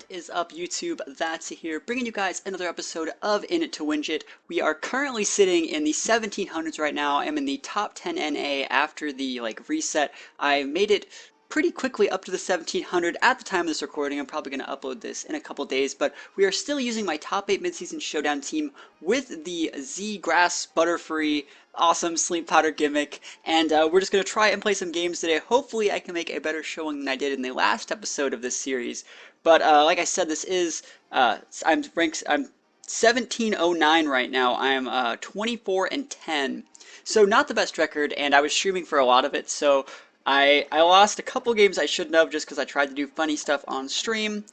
is up, YouTube? That's here, bringing you guys another episode of In It to Wingett. We are currently sitting in the 1700s right now. I'm in the top 10 NA after the reset. I made it pretty quickly up to the 1700 at the time of this recording. I'm probably going to upload this in a couple days, but we are still using my top 8 midseason showdown team with the Z Grass Butterfree awesome sleep powder gimmick, and we're just going to try and play some games today. Hopefully I can make a better showing than I did in the last episode of this series. But like I said, this is I'm 1709 right now. I'm 24 and 10, so not the best record, and I was streaming for a lot of it, so I lost a couple games I shouldn't have just because I tried to do funny stuff on stream.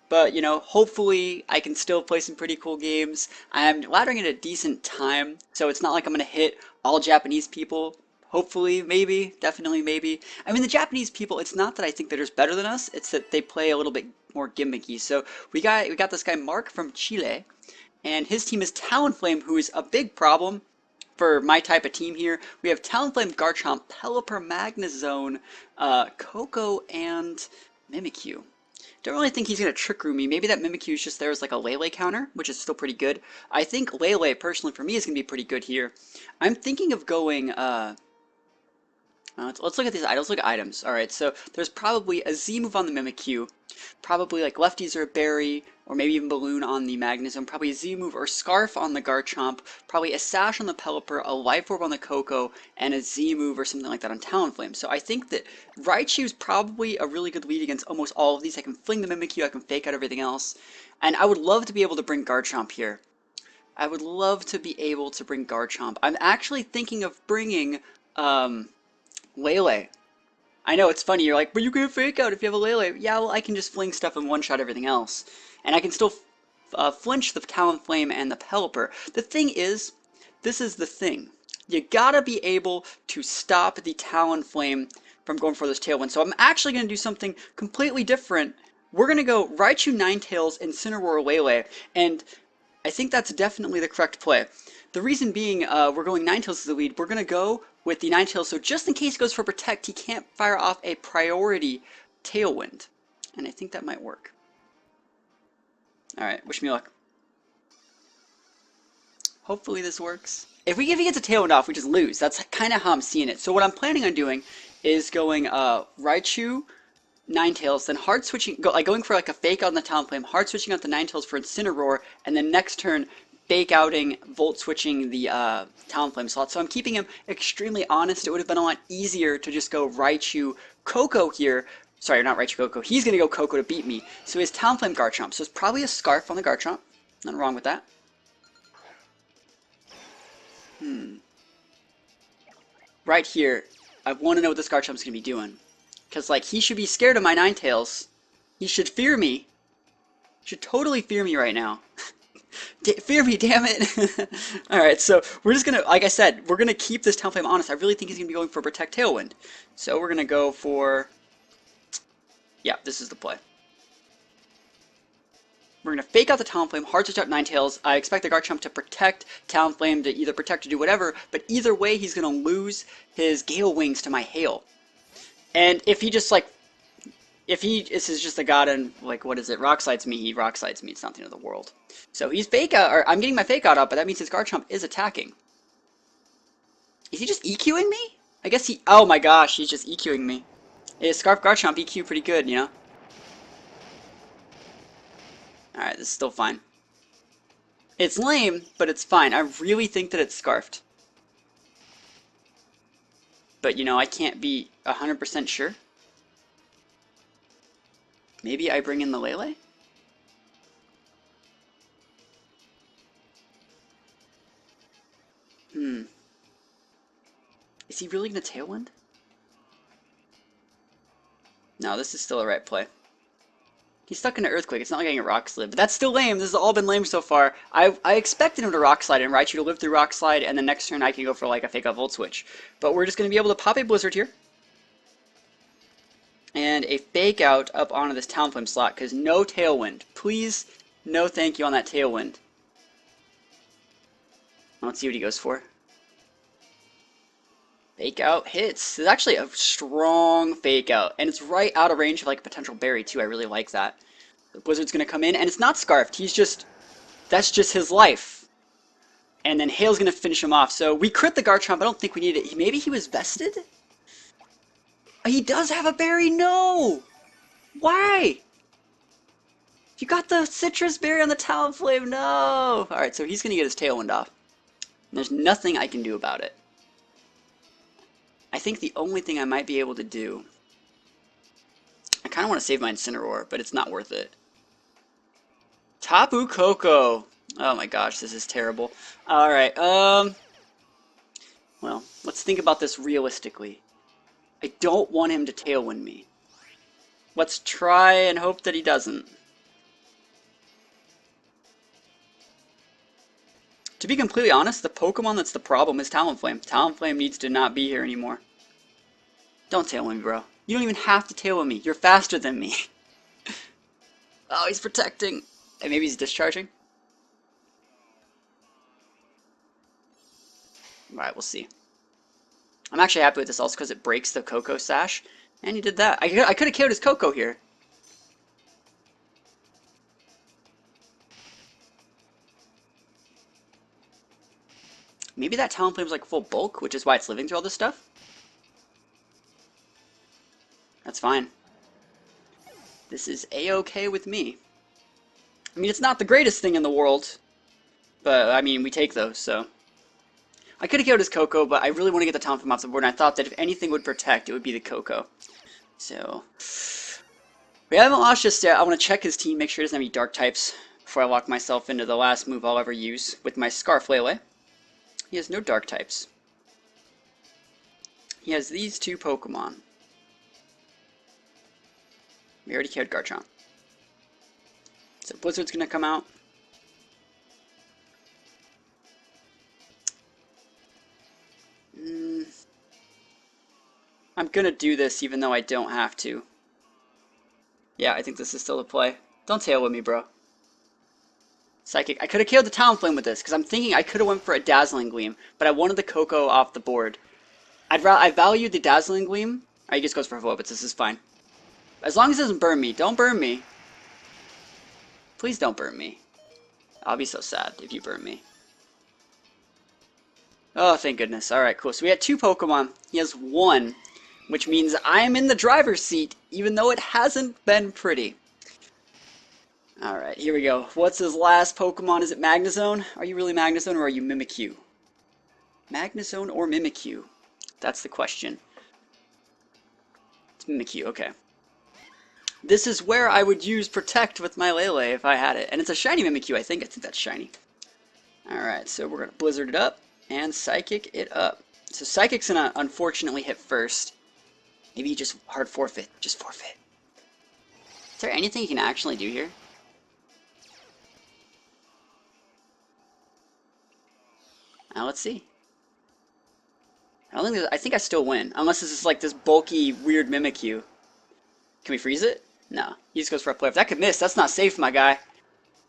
But, you know, hopefully I can still play some pretty cool games. I'm laddering at a decent time, so it's not like I'm going to hit all Japanese people. Hopefully, maybe, definitely maybe. I mean, the Japanese people, it's not that I think they're just better than us, it's that they play a little bit more gimmicky. So we got this guy Mark from Chile, and his team is Talonflame, who is a big problem for my type of team here. We have Talonflame, Garchomp, Pelipper, Magnezone, Coco, and Mimikyu. Don't really think he's going to Trick Room me. Maybe that Mimikyu is just there as like a Lele counter, which is still pretty good. I think Lele, personally, for me, is going to be pretty good here. I'm thinking of going, let's look at these items. Look at items. Alright, so there's probably a Z move on the Mimikyu, probably like Lefties or a Berry, or maybe even Balloon on the Magnezone, probably a Z move or Scarf on the Garchomp, probably a Sash on the Pelipper, a Life Orb on the Coco, and a Z move or something like that on Talonflame. So I think that Raichu is probably a really good lead against almost all of these. I can fling the Mimikyu, I can fake out everything else, and I would love to be able to bring Garchomp here. I would love to be able to bring Garchomp. I'm actually thinking of bringing, Lele. I know, it's funny, you're like, but you can fake out if you have a Lele. Yeah, well, I can just fling stuff and one-shot everything else. And I can still flinch the Talonflame and the Pelipper. The thing is, this is the thing. You gotta be able to stop the Talonflame from going for this Tailwind. So I'm actually gonna do something completely different. We're gonna go Raichu, Ninetales, Incineroar, Lele, and I think that's definitely the correct play. The reason being, we're going Ninetales as the lead. We're going to go with the Ninetales, so just in case he goes for Protect, he can't fire off a priority Tailwind. And I think that might work. Alright, wish me luck. Hopefully this works. If he gets a Tailwind off, we just lose. That's kind of how I'm seeing it. So what I'm planning on doing is going Raichu, Ninetales, then hard switching, going for like a fake out on the Talonflame, hard switching out the Ninetales for Incineroar, and then next turn fake outing, volt switching the Talonflame slot. So I'm keeping him extremely honest. It would have been a lot easier to just go Raichu Coco here. Sorry, not Raichu Coco. He's going to go Coco to beat me. So he has Talonflame Garchomp. So it's probably a Scarf on the Garchomp. Nothing wrong with that. Right here, I want to know what this Garchomp's going to be doing. Because, like, he should be scared of my Ninetales. He should fear me. He should totally fear me right now. Fear me, damn it. Alright, so we're just going to, like I said, we're going to keep this Talonflame honest. I really think he's going to be going for Protect Tailwind. So we're going to go for, yeah, this is the play. We're going to fake out the Talonflame, hard switch out Ninetales. I expect the Garchomp to protect Talonflame, to either protect or do whatever, but either way he's going to lose his Gale Wings to my Hail. And if he just, like, this is just a god and, like, what is it, Rock Slides me, he Rock Slides me, it's not the end of the world. So he's fake out, or I'm getting my fake out up, but that means his Garchomp is attacking. Is he just EQing me? I guess he, oh my gosh, he's just EQing me. His Scarf Garchomp EQ pretty good, you know? Alright, this is still fine. It's lame, but it's fine. I really think that it's Scarfed. But, you know, I can't be 100% sure. Maybe I bring in the Lele? Is he really going to Tailwind? No, this is still a right play. He's stuck in an Earthquake. It's not like getting a Rock Slide, but that's still lame. This has all been lame so far. I expected him to Rock Slide and Raichu to live through Rock Slide, and the next turn I can go for like a fake out Volt Switch. But we're just going to be able to pop a Blizzard here. And a fake out up onto this Talonflame slot, because no Tailwind. Please, no thank you on that Tailwind. Let's see what he goes for. Fake out hits. It's actually a strong fake out, and it's right out of range of like a potential berry too. I really like that. The Blizzard's gonna come in, and it's not Scarfed. That's just his life. And then Hail's gonna finish him off. So we crit the Garchomp. I don't think we need it. Maybe he was vested? He does have a berry. No! Why? You got the citrus berry on the Talonflame. No! Alright, so he's gonna get his Tailwind off. And there's nothing I can do about it. I think the only thing I might be able to do... I kind of want to save my Incineroar, but it's not worth it. Tapu Koko. Oh my gosh, this is terrible. Alright, well, let's think about this realistically. I don't want him to Tailwind me. Let's try and hope that he doesn't. To be completely honest, the Pokemon that's the problem is Talonflame. Talonflame needs to not be here anymore. Don't Tailwind me, bro. You don't even have to Tailwind me. You're faster than me. Oh, he's protecting. And maybe he's discharging? Alright, we'll see. I'm actually happy with this also because it breaks the Koko Sash. And he did that. I could have killed his Koko here. Maybe that Talonflame's like full bulk, which is why it's living through all this stuff. That's fine. This is a-okay with me. I mean, it's not the greatest thing in the world, but I mean, we take those, so. I could have killed his Koko, but I really want to get the Talonflame off the board, and I thought that if anything would protect, it would be the Koko. So, we haven't lost just yet. I want to check his team, make sure he doesn't have any dark types before I lock myself into the last move I'll ever use with my Scarflele. He has no dark types. He has these two Pokemon. We already killed Garchomp. So Blizzard's gonna come out. I'm gonna do this even though I don't have to. Yeah, I think this is still the play. Don't Tailwind me, bro. Psychic. I could have killed the Talonflame with this, because I'm thinking I could have went for a Dazzling Gleam, but I wanted the Koko off the board. I valued the Dazzling Gleam. He just goes for Volbits, this is fine. As long as it doesn't burn me. Don't burn me. Please don't burn me. I'll be so sad if you burn me. Oh, thank goodness. Alright, cool. So we had two Pokemon. He has one, which means I'm in the driver's seat, even though it hasn't been pretty. Alright, here we go. What's his last Pokemon? Is it Magnezone? Are you really Magnezone or are you Mimikyu? Magnezone or Mimikyu? That's the question. It's Mimikyu, okay. This is where I would use Protect with my Lele if I had it. And it's a shiny Mimikyu, I think. I think that's shiny. Alright, so we're going to Blizzard it up and Psychic it up. So Psychic's going to unfortunately hit first. Maybe you just hard forfeit. Just forfeit. Is there anything you can actually do here? Now let's see. I think I still win. Unless this is like this bulky, weird Mimikyu. Can we freeze it? No. He just goes for a play. If that could miss, that's not safe, my guy.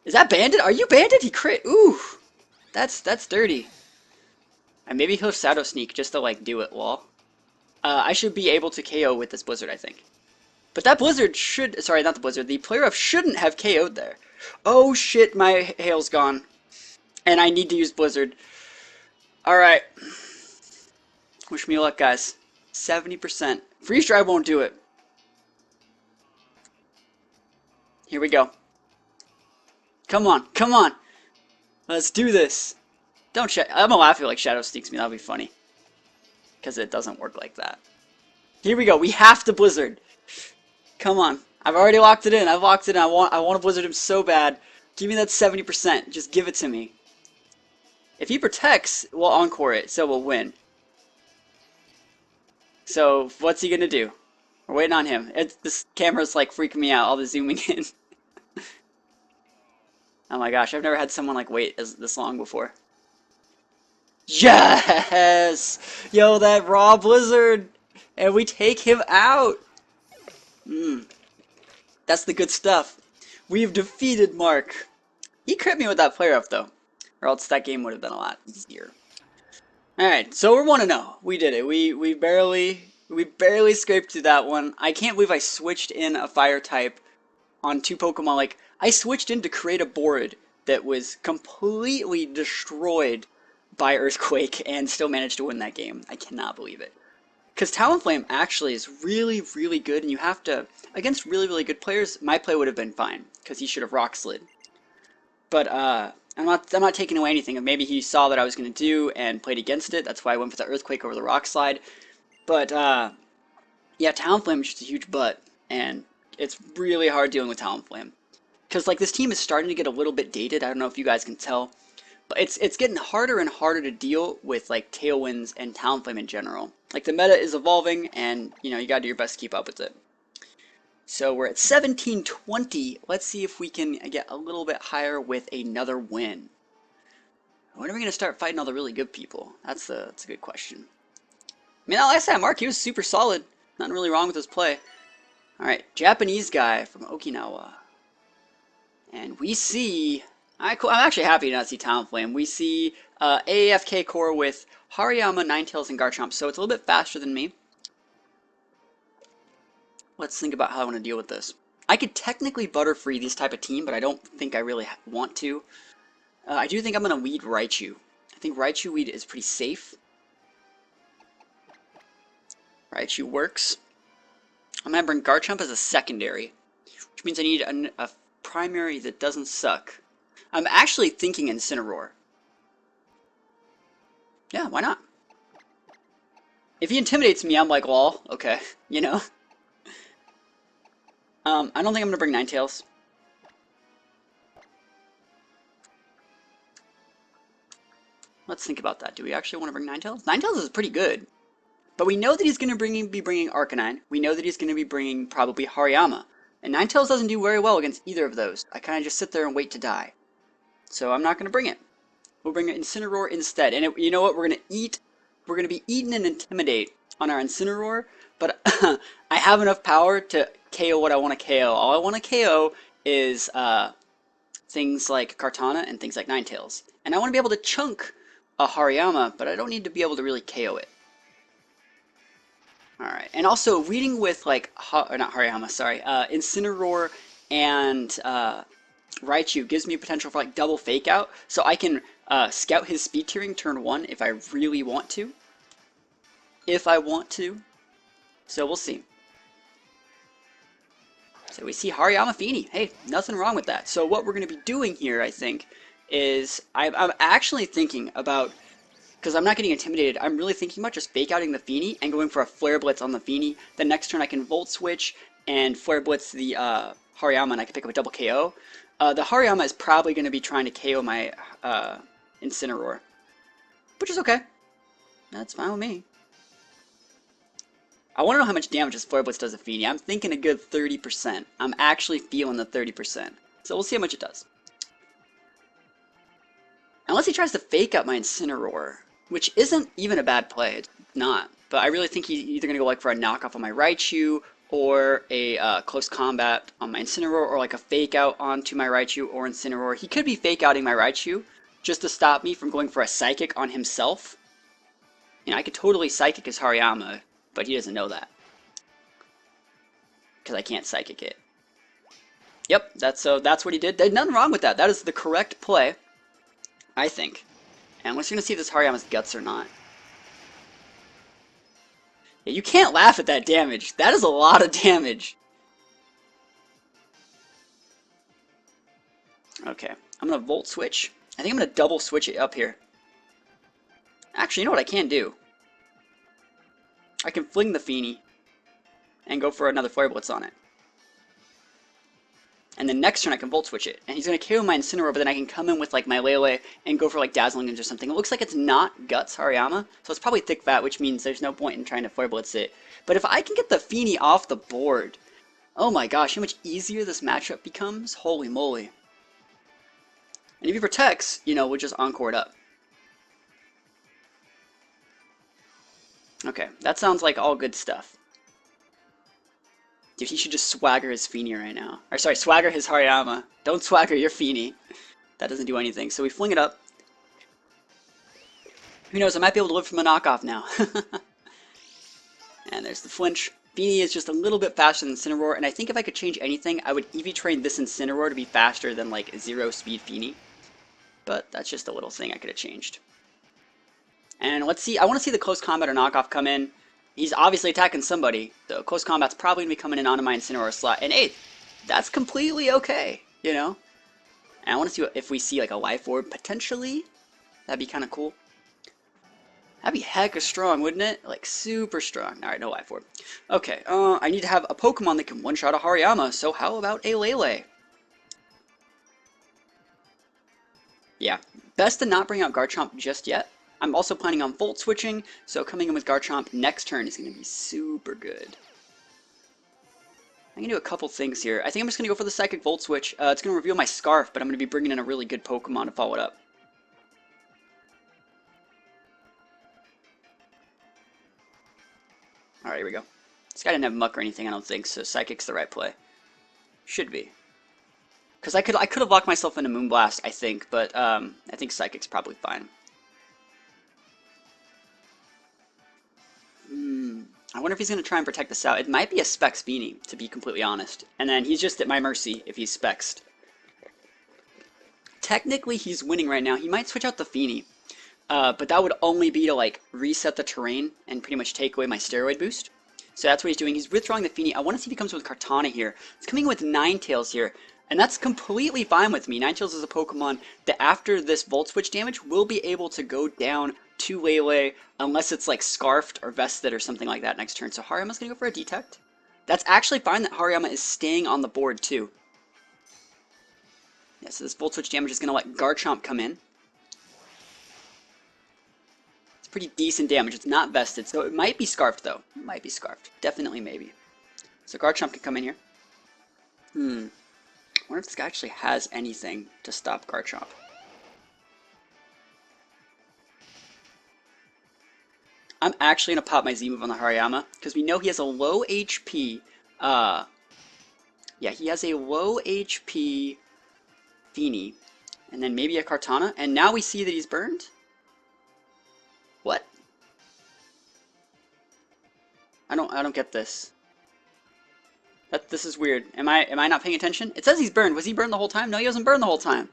Is that banded? Are you banded? He crit. Ooh. That's dirty. And maybe he'll Shadow Sneak just to like do it, lol. I should be able to KO with this Blizzard, I think. But that Blizzard should... Sorry, not the Blizzard. The Play Rough shouldn't have KO'd there. Oh shit, my Hail's gone. And I need to use Blizzard. Alright. Wish me luck, guys. 70%. Freeze Dry won't do it. Here we go. Come on, come on. Let's do this. I'm gonna laugh if like Shadow Sneaks me. That'll be funny. Because it doesn't work like that. Here we go. We have to Blizzard. Come on. I've already locked it in. I've locked it in. I want to Blizzard him so bad. Give me that 70%. Just give it to me. If he protects, we'll Encore it, so we'll win. So, what's he gonna do? We're waiting on him. This camera's like freaking me out, all the zooming in. Oh my gosh, I've never had someone like wait this long before. Yes! Yo, that raw Blizzard! And we take him out! That's the good stuff. We've defeated Mark. He crit me with that Play Rough though. Or else that game would have been a lot easier. Alright, so we're 1-0. We did it. We barely scraped through that one. I can't believe I switched in a fire type on two Pokemon. Like, I switched in to create a board that was completely destroyed by Earthquake and still managed to win that game. I cannot believe it. Because Talonflame actually is really, really good, and you have to, against really, really good players, my play would have been fine, because he should have Rock Slid. But I'm not taking away anything. Maybe he saw what I was going to do and played against it. That's why I went for the Earthquake over the Rock Slide. But yeah, Talonflame is just a huge butt, and it's really hard dealing with Talonflame. Because like this team is starting to get a little bit dated. I don't know if you guys can tell. But it's getting harder and harder to deal with like Tailwinds and Talonflame in general. Like the meta is evolving, and you know you gotta do your best to keep up with it. So we're at 1720. Let's see if we can get a little bit higher with another win. When are we gonna start fighting all the really good people? That's a good question. I mean, like I said, Mark, he was super solid. Nothing really wrong with his play. All right, Japanese guy from Okinawa, and we see. I'm actually happy to not see Talonflame. We see AAFK core with Hariyama, Ninetales, and Garchomp, so it's a little bit faster than me. Let's think about how I want to deal with this. I could technically Butterfree this type of team, but I don't think I really want to. I do think I'm going to lead Raichu. I think Raichu lead is pretty safe. Raichu works. I'm going to bring Garchomp as a secondary, which means I need a primary that doesn't suck. I'm actually thinking Incineroar. Yeah, why not? If he intimidates me, I'm like, well, okay, you know? I don't think I'm going to bring Ninetales. Let's think about that. Do we actually want to bring Ninetales? Ninetales is pretty good. But we know that he's going to be bringing Arcanine. We know that he's going to be bringing probably Hariyama. And Ninetales doesn't do very well against either of those. I kind of just sit there and wait to die. So I'm not going to bring it. We'll bring Incineroar instead. And you know what? We're going to be eaten and intimidate on our Incineroar. But I have enough power to KO what I want to KO. All I want to KO is things like Kartana and things like Ninetales. And I want to be able to chunk a Hariyama, but I don't need to be able to really KO it. Alright, and also leading with like, not Hariyama, sorry, Incineroar and Raichu gives me potential for like double fake out, so I can scout his speed tiering turn 1 if I really want to. So we'll see. So we see Hariyama Feeny. Hey, nothing wrong with that. So what we're going to be doing here, I think, is I'm actually thinking about, because I'm not getting intimidated, I'm really thinking about just fake outing the Feeny and going for a Flare Blitz on the Feeny. The next turn I can Volt Switch and Flare Blitz the Hariyama and I can pick up a double KO. The Hariyama is probably going to be trying to KO my Incineroar, which is okay. That's fine with me. I want to know how much damage this Flare Blitz does to Feeny. I'm thinking a good 30%. I'm actually feeling the 30%. So we'll see how much it does. Unless he tries to fake out my Incineroar, which isn't even a bad play. It's not. But I really think he's either going to go like for a knockoff on my Raichu, or a close combat on my Incineroar, or like a fake out onto my Raichu or Incineroar. He could be fake outing my Raichu just to stop me from going for a Psychic on himself. You know, I could totally Psychic his Hariyama, but he doesn't know that. Because I can't Psychic it. Yep, that's what he did. There's nothing wrong with that. That is the correct play, I think. And we're just going to see if this Hariyama's guts or not. Yeah, you can't laugh at that damage. That is a lot of damage. Okay, I'm going to Volt Switch. I think I'm going to double switch it up here. Actually, you know what I can do? I can fling the Feeny and go for another Flare Blitz on it. And then next turn I can Volt Switch it. And he's going to KO my Incineroar, but then I can come in with like my Lele and go for like Dazzling Ninja or something. It looks like it's not Guts Hariyama, so it's probably Thick Fat, which means there's no point in trying to Flare Blitz it. But if I can get the Feeny off the board, oh my gosh, how much easier this matchup becomes. Holy moly. And if he protects, you know, we'll just Encore it up. Okay, that sounds like all good stuff. Dude, he should just swagger his Feeny right now. Or sorry, swagger his Hariyama. Don't swagger your Feeny. That doesn't do anything. So we fling it up. Who knows, I might be able to live from a knockoff now. And there's the flinch. Feeny is just a little bit faster than Incineroar, and I think if I could change anything, I would EV train this Incineroar to be faster than like 0-speed Feeny. But that's just a little thing I could have changed. And let's see, I want to see the close combat or knockoff come in. He's obviously attacking somebody. The close combat's probably going to be coming in onto my Incineroar slot. And hey, that's completely okay, you know? And I want to see if we see like a Life Orb potentially. That'd be kind of cool. That'd be hecka strong, wouldn't it? Like, super strong. Alright, no Life Orb. Okay, I need to have a Pokemon that can one-shot a Hariyama, so how about a Lele? Yeah, best to not bring out Garchomp just yet. I'm also planning on Volt switching, so coming in with Garchomp next turn is going to be super good. I can do a couple things here. I think I'm just going to go for the Psychic Volt switch. It's going to reveal my Scarf, but I'm going to be bringing in a really good Pokemon to follow it up. Alright, here we go. This guy didn't have Muck or anything, I don't think, so Psychic's the right play. Should be. Because I could have locked myself into Moonblast, I think, but I think Psychic's probably fine. I wonder if he's going to try and protect this out. It might be a Specs Beanie, to be completely honest. And then he's just at my mercy if he's Spexed. Technically, he's winning right now. He might switch out the Feeny. But that would only be to, like, reset the terrain and pretty much take away my steroid boost. So that's what he's doing. He's withdrawing the Feeny. I want to see if he comes with Kartana here. He's coming with Ninetales here. And that's completely fine with me. Ninetales is a Pokemon that after this Volt Switch damage will be able to go down to Lele unless it's like Scarfed or Vested or something like that next turn. So Hariyama's going to go for a Detect. That's actually fine that Hariyama is staying on the board too. Yeah, so this Volt Switch damage is going to let Garchomp come in. It's pretty decent damage. It's not Vested, so it might be Scarfed though. It might be Scarfed. Definitely maybe. So Garchomp can come in here. I wonder if this guy actually has anything to stop Garchomp. I'm actually going to pop my Z-move on the Hariyama, because we know he has a low HP, yeah, he has a low HP Feeny, and then maybe a Kartana, and now we see that he's burned? What? I don't get this. This is weird. Am I not paying attention? It says he's burned. Was he burned the whole time? No, he wasn't burned the whole time.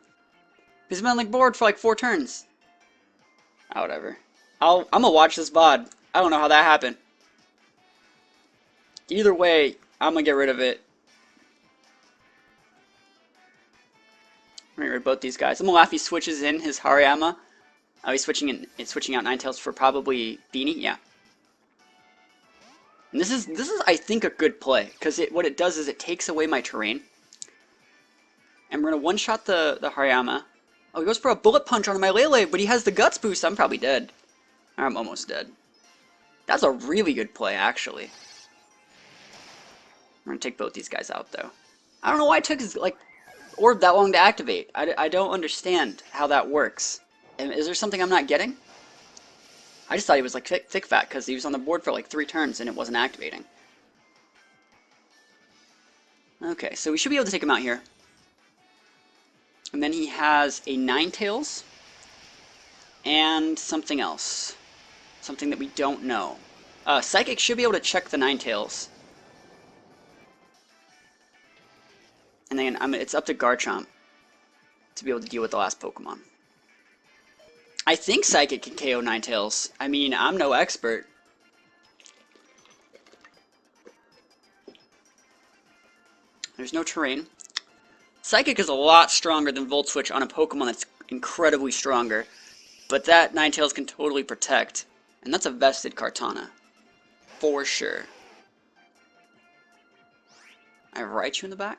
He's been on like board for like 4 turns. Oh, whatever. I'm gonna watch this VOD. I don't know how that happened. Either way, I'm gonna get rid of it. I'm gonna get rid of both these guys. I'm gonna laugh if he switches in his Hariyama. Oh, he's switching out Ninetales for probably Feeny. Yeah. And this is I think a good play because what it does is it takes away my terrain. And we're gonna one-shot the Hariyama. Oh, he goes for a Bullet Punch on my Lele, but he has the Guts boost. I'm probably dead. I'm almost dead. That's a really good play, actually. I'm gonna take both these guys out though. I don't know why it took his like orb that long to activate. I don't understand how that works. And is there something I'm not getting? I just thought he was like thick fat because he was on the board for like 3 turns and it wasn't activating. Okay, so we should be able to take him out here. And then he has a Ninetales and something else. Something that we don't know. Psychic should be able to check the Ninetales. And then it's up to Garchomp to be able to deal with the last Pokemon. I think Psychic can KO Ninetales. I mean, I'm no expert. There's no terrain. Psychic is a lot stronger than Volt Switch on a Pokemon that's incredibly stronger. But that Ninetales can totally protect. And that's a Vested Kartana. For sure. I have Raichu in the back.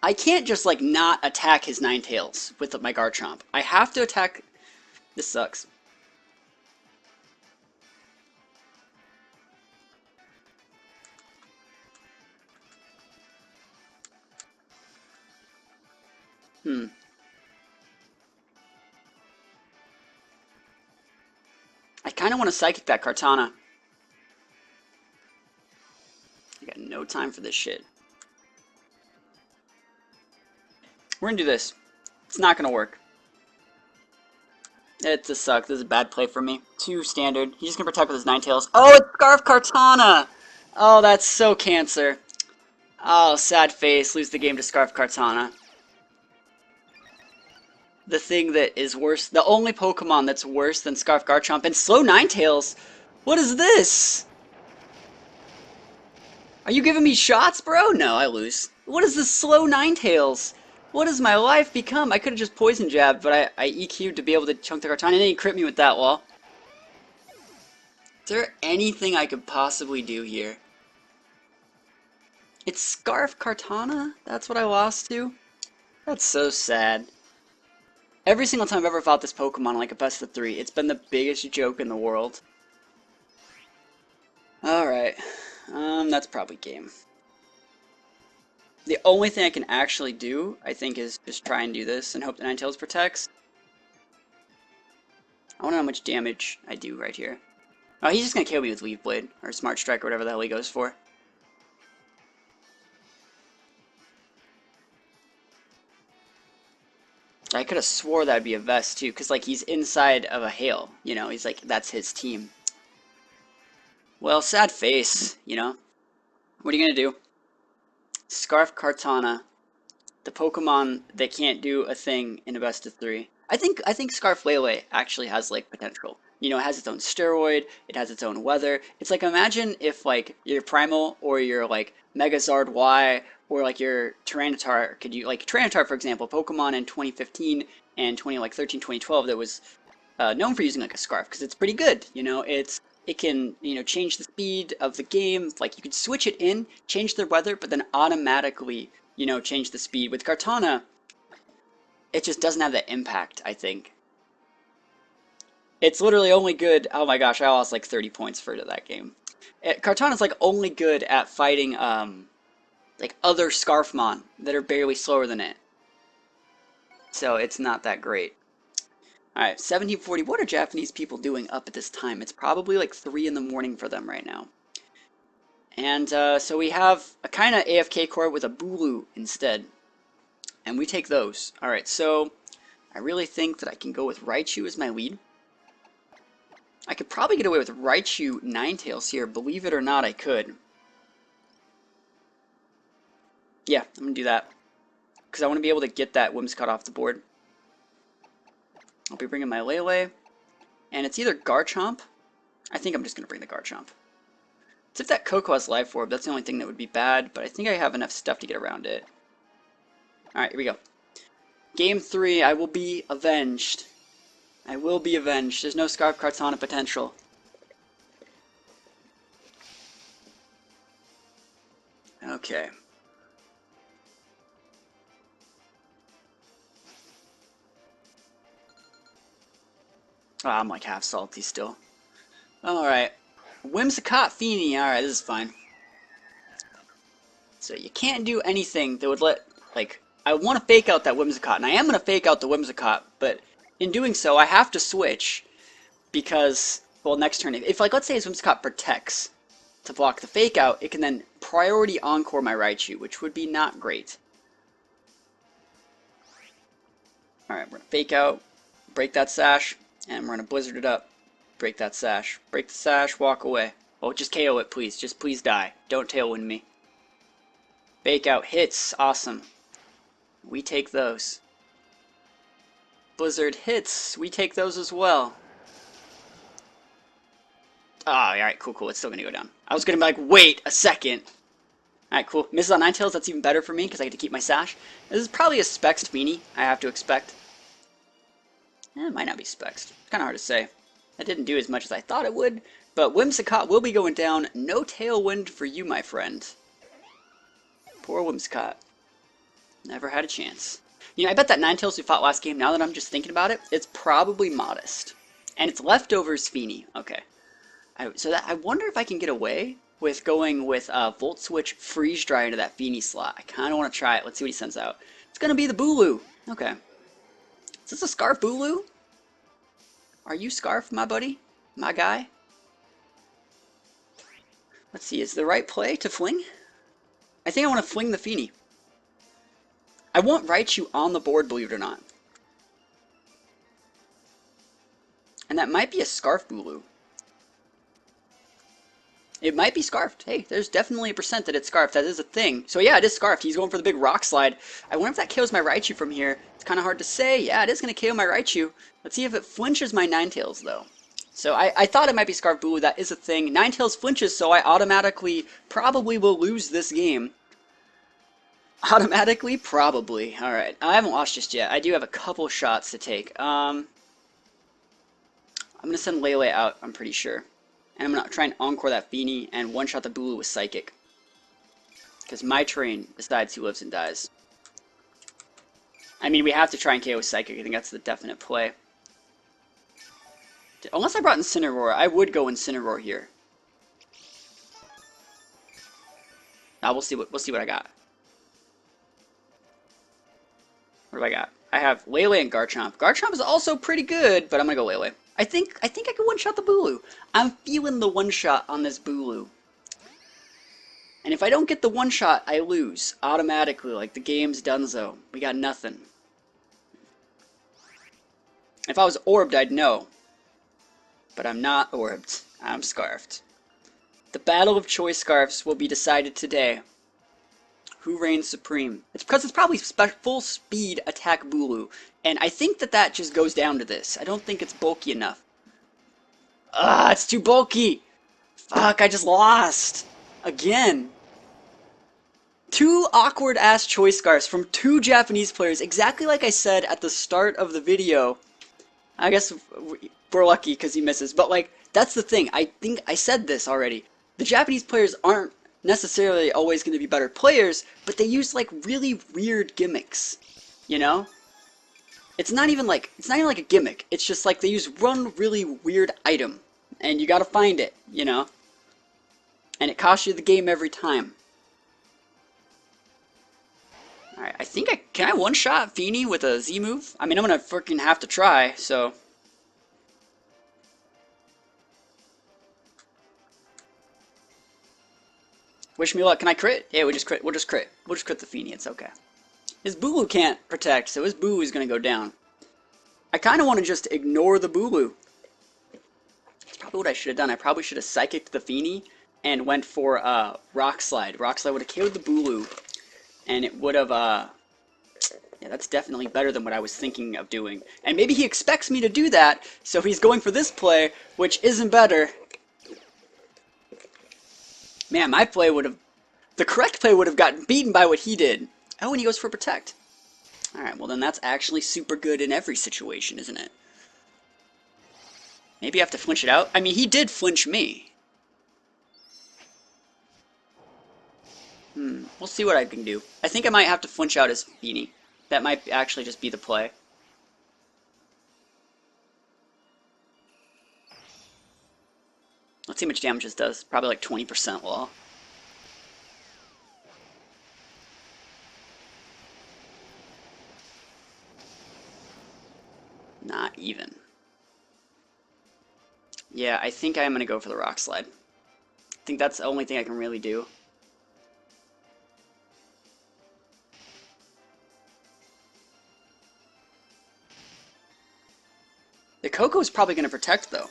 I can't just, like, not attack his Ninetales with my Garchomp. I have to attack... This sucks. I kind of want to Psychic that Kartana. I got no time for this shit. We're gonna do this. It's not gonna work. It's a suck. This is a bad play for me. Too standard. He's just gonna protect with his Ninetales. Oh, it's Scarf Kartana! Oh, that's so cancer. Oh, sad face. Lose the game to Scarf Kartana. The thing that is worse, the only Pokemon that's worse than Scarf Garchomp and Slow Ninetales. What is this? Are you giving me shots, bro? No, I lose. What is this Slow Ninetales? What has my life become? I could have just Poison Jabbed, but I EQ'd to be able to chunk the Kartana, and then he crit me with that wall. Is there anything I could possibly do here? It's Scarf Kartana? That's what I lost to? That's so sad. Every single time I've ever fought this Pokemon like a best of 3, it's been the biggest joke in the world. Alright. That's probably game. The only thing I can actually do, I think, is just try and do this and hope that Ninetales protects. I wonder how much damage I do right here. Oh, he's just gonna kill me with Leaf Blade, or Smart Strike, or whatever the hell he goes for. I could have swore that'd be a Vest, too, because, like, he's inside of a Hail. You know, he's like, that's his team. Well, sad face, you know. What are you gonna do? Scarf Kartana, the Pokemon that can't do a thing in a best of 3. I think Scarf Lele actually has like potential. You know, it has its own steroid, it has its own weather. It's like imagine if like your Primal or your like Megazard Y or like your Tyranitar could you like Tyranitar for example, Pokemon in 2015 and 2013, 2012 that was known for using like a scarf because it's pretty good. You know, it can change the speed of the game. Like you could switch it in, change the weather, but then automatically change the speed. With Kartana, it just doesn't have that impact. I think it's literally only good. Oh my gosh, I lost like 30 points for that game. Kartana's like only good at fighting like other Scarfmon that are barely slower than it. So it's not that great. Alright, 1740. What are Japanese people doing up at this time? It's probably like 3 in the morning for them right now. And so we have a kind of AFK core with a Bulu instead. And we take those. Alright, so I really think that I can go with Raichu as my lead. I could probably get away with Raichu Ninetales here. Believe it or not, I could. Yeah, I'm going to do that. Because I want to be able to get that Whimsicott off the board. I'll be bringing my Lele. And it's either Garchomp. I think I'm just going to bring the Garchomp. It's if that Coco has Life Orb. That's the only thing that would be bad. But I think I have enough stuff to get around it. Alright, here we go. Game 3, I will be avenged. I will be avenged. There's no Scarf Kartana potential. Okay. Oh, I'm like half salty still. Alright. Whimsicott Feeny. Alright, this is fine. So you can't do anything that would let, like, I want to fake out that Whimsicott, and I am going to fake out the Whimsicott, but in doing so, I have to switch, because, well, next turn, if like, let's say his Whimsicott protects to block the fake out, it can then priority Encore my Raichu, which would be not great. Alright, we're going to fake out, break that Sash, and we're going to Blizzard it up. Break that Sash. Break the Sash, walk away. Oh, just KO it, please. Just please die. Don't Tailwind me. Fake out hits. Awesome. We take those. Blizzard hits. We take those as well. Oh, alright, cool, cool. It's still going to go down. I was going to be like, wait a second. Alright, cool. Misses on Ninetales. That's even better for me because I get to keep my Sash. This is probably a Spexed Feeny, I have to expect. It might not be Spexed. It's kind of hard to say. That didn't do as much as I thought it would. But Whimsicott will be going down. No Tailwind for you, my friend. Poor Whimsicott. Never had a chance. You know, I bet that Ninetales we fought last game, now that I'm just thinking about it, it's probably Modest. And it's Leftovers Feeny. Okay. I wonder if I can get away with going with Volt Switch Freeze Dry into that Feeny slot. I kind of want to try it. Let's see what he sends out. It's going to be the Bulu. Okay. Is this a Scarf Bulu? Are you Scarf, my buddy? My guy? Let's see, is the right play to fling? I think I want to fling the Feeny. I want Raichu on the board, believe it or not. And that might be a Scarf Bulu. It might be Scarfed. Hey, there's definitely a percent that it's Scarfed. That is a thing. So yeah, it is Scarfed. He's going for the big Rock Slide. I wonder if that KOs my Raichu from here. It's kind of hard to say. Yeah, it is going to KO my Raichu. Let's see if it flinches my Ninetales, though. So I thought it might be Scarf Bulu. That is a thing. Ninetales flinches, so I automatically probably will lose this game. Automatically? Probably. Alright, I haven't lost just yet. I do have a couple shots to take. I'm going to send Lele out, I'm pretty sure. And I'm going to try and Encore that Feeny and one-shot the Bulu with Psychic. Because my train decides who lives and dies. I mean, we have to try and KO with Psychic. I think that's the definite play. Unless I brought Incineroar, I would go Incineroar here. Now we'll see what I got. What do I got? I have Lele and Garchomp. Garchomp is also pretty good, but I'm gonna go Lele. I think I can one-shot the Bulu. I'm feeling the one-shot on this Bulu. And if I don't get the one-shot, I lose automatically. Like the game's donezo. We got nothing. If I was orbed, I'd know. But I'm not orbed. I'm Scarfed. The battle of choice scarfs will be decided today. Who reigns supreme? It's because it's probably full speed attack Bulu. And I think that just goes down to this. I don't think it's bulky enough. Ah, it's too bulky! Fuck, I just lost! Again! Two awkward-ass choice scarfs from two Japanese players, exactly like I said at the start of the video. I guess we're lucky because he misses, but like, that's the thing. I think I said this already. The Japanese players aren't necessarily always going to be better players, but they use like really weird gimmicks, you know? It's not even like a gimmick. It's just like they use one really weird item, and you gotta find it, you know? And it costs you the game every time. Alright, I think can I one-shot Feeny with a Z move? I mean, I'm gonna freaking have to try, so. Wish me luck. Can I crit? Yeah, we'll just crit. We'll just crit the Feeny. It's okay. His Bulu can't protect, so his Bulu is going to go down. I kind of want to just ignore the Bulu. That's probably what I should have done. I probably should have Psychicked the Feeny and went for Rock Slide. Rock Slide would have killed the Bulu, and it would have... yeah, that's definitely better than what I was thinking of doing. And maybe he expects me to do that, so he's going for this play, which isn't better. Man, my play would have... The correct play would have gotten beaten by what he did. Oh, and he goes for Protect. Alright, well then that's actually super good in every situation, isn't it? Maybe I have to flinch it out? I mean, he did flinch me. We'll see what I can do. I think I might have to flinch out his Feeny. That might actually just be the play. Let's see how much damage this does. Probably like 20% law. Not even. Yeah, I think I am going to go for the Rock Slide. I think that's the only thing I can really do. The Coco is probably going to protect, though.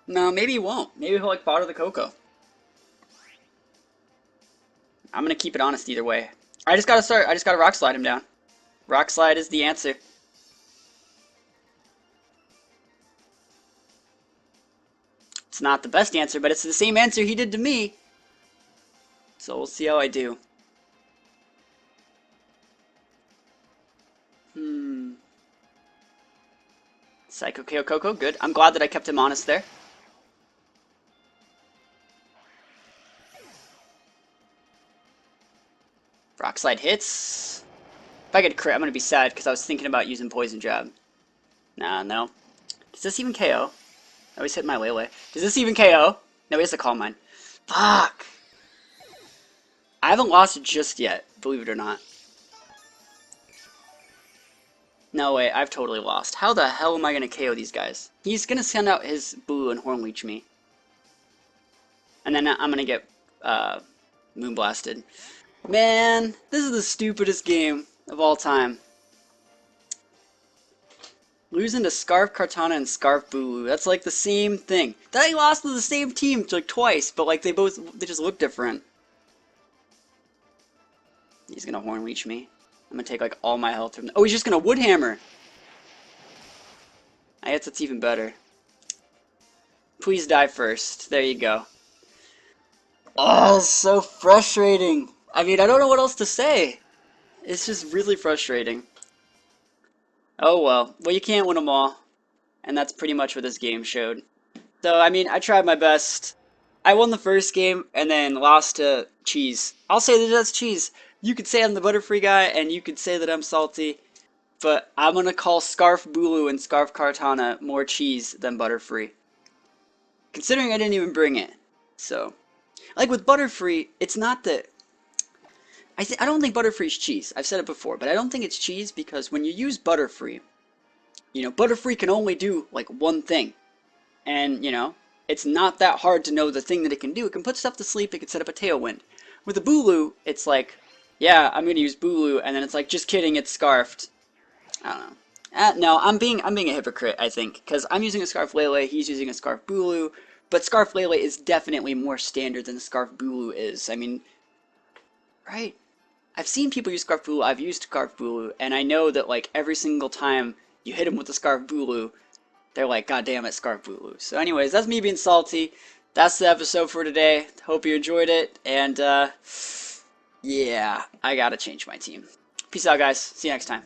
No, maybe he won't. Maybe he'll like bother the Coco. I'm gonna keep it honest either way. I just gotta Rock Slide him down. Rock Slide is the answer. It's not the best answer, but it's the same answer he did to me. So we'll see how I do. Psycho KO Coco, good. I'm glad that I kept him honest there. Rock Slide hits. If I get a crit, I'm going to be sad because I was thinking about using Poison Jab. Nah, no. Does this even KO? I always hit my Lele. Does this even KO? No, he has to Calm Mind. Fuck! I haven't lost it just yet, believe it or not. No way, I've totally lost. How the hell am I going to KO these guys? He's going to send out his Bulu and Horn Leech me. And then I'm going to get Moonblasted. Man, this is the stupidest game of all time. Losing to Scarf Kartana and Scarf Bulu. That's like the same thing. They lost to the same team like twice, but like they just look different. He's gonna Horn Leech me. I'm gonna take like all my health from. Oh, he's just gonna Wood Hammer. I guess that's even better. Please die first. There you go. Oh, it's so frustrating. I mean, I don't know what else to say. It's just really frustrating. Oh well. Well, you can't win them all. And that's pretty much what this game showed. So, I mean, I tried my best. I won the first game and then lost to Cheese. I'll say that that's Cheese. You could say I'm the Butterfree guy, and you could say that I'm salty. But I'm gonna call Scarf Bulu and Scarf Kartana more Cheese than Butterfree. Considering I didn't even bring it. So, like with Butterfree, it's not that... I don't think Butterfree's cheese. I've said it before, but I don't think it's cheese because when you use Butterfree, you know, Butterfree can only do like one thing. And, you know, it's not that hard to know the thing that it can do. It can put stuff to sleep, it can set up a Tailwind. With a Bulu, it's like, yeah, I'm gonna use Bulu, and then it's like, just kidding, it's Scarfed. I don't know. No, I'm being a hypocrite, I think, because I'm using a Scarf Lele, he's using a Scarf Bulu, but Scarf Lele is definitely more standard than Scarf Bulu is. I mean, right? I've seen people use Scarf Bulu, I've used Scarf Bulu, and I know that like every single time you hit them with the Scarf Bulu, they're like, God damn it, Scarf Bulu. So anyways, that's me being salty. That's the episode for today. Hope you enjoyed it, and yeah, I gotta change my team. Peace out, guys. See you next time.